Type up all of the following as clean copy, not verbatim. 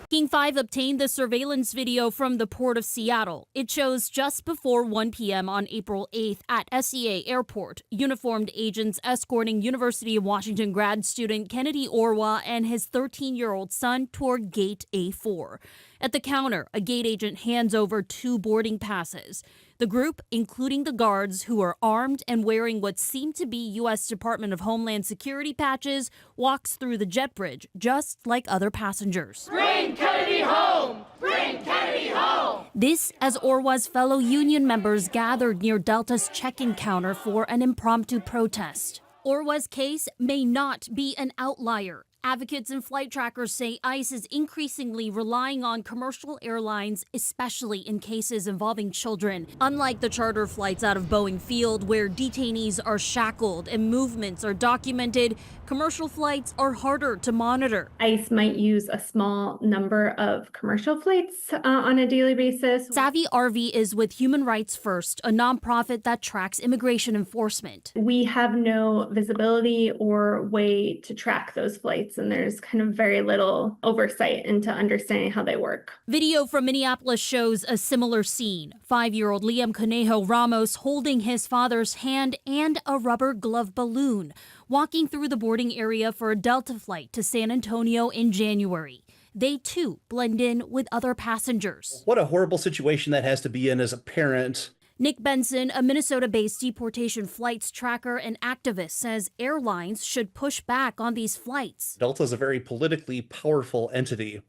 King 5 obtained the surveillance video from the Port of Seattle. It shows just before 1 p.m. on April 8th at SEA Airport, uniformed agents escorting University of Washington grad student Kennedy Orwa and his 13-year-old son toward Gate A4. At the counter, a gate agent hands over 2 boarding passes. The group, including the guards who are armed and wearing what seem to be U.S. Department of Homeland Security patches, walks through the jet bridge just like other passengers. Bring Kennedy home! Bring Kennedy home! This as Orwa's fellow union members gathered near Delta's check-in counter for an impromptu protest. Orwa's case may not be an outlier. Advocates and flight trackers say ICE is increasingly relying on commercial airlines, especially in cases involving children. Unlike the charter flights out of Boeing Field, where detainees are shackled and movements are documented, commercial flights are harder to monitor. ICE might use a small number of commercial flights on a daily basis. Savvy RV is with Human Rights First, a nonprofit that tracks immigration enforcement. We have no visibility or way to track those flights, and there's kind of very little oversight into understanding how they work. Video from Minneapolis shows a similar scene. 5-year-old Liam Conejo Ramos holding his father's hand and a rubber glove balloon, walking through the boarding area for a Delta flight to San Antonio in January. They too blend in with other passengers. What a horrible situation that has to be in as a parent. Nick Benson, a Minnesota-based deportation flights tracker and activist, says airlines should push back on these flights. Delta is a very politically powerful entity,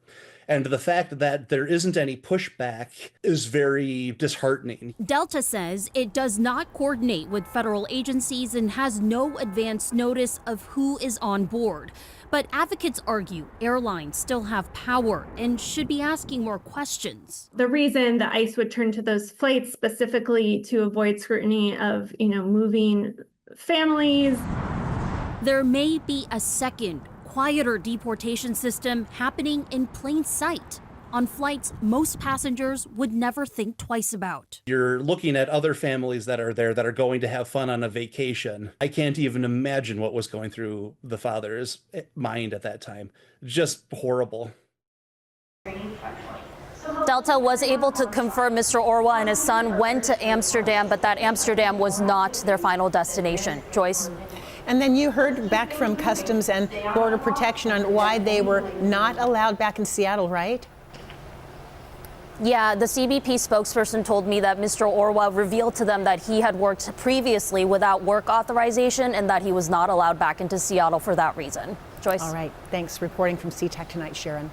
and the fact that there isn't any pushback is very disheartening. Delta says it does not coordinate with federal agencies and has no advance notice of who is on board. But advocates argue airlines still have power and should be asking more questions. The reason the ICE would turn to those flights specifically to avoid scrutiny of, moving families. There may be a second, quieter deportation system happening in plain sight on flights most passengers would never think twice about. You're looking at other families that are there that are going to have fun on a vacation. I can't even imagine what was going through the father's mind at that time. Just horrible. Delta was able to confirm Mr. Orwa and his son went to Amsterdam, but that Amsterdam was not their final destination. Joyce? And then you heard back from Customs and Border Protection on why they were not allowed back in Seattle, right? Yeah, the CBP spokesperson told me that Mr. Orwa revealed to them that he had worked previously without work authorization and that he was not allowed back into Seattle for that reason. Joyce? All right. Thanks. Reporting from SeaTac Tonight, Sharon.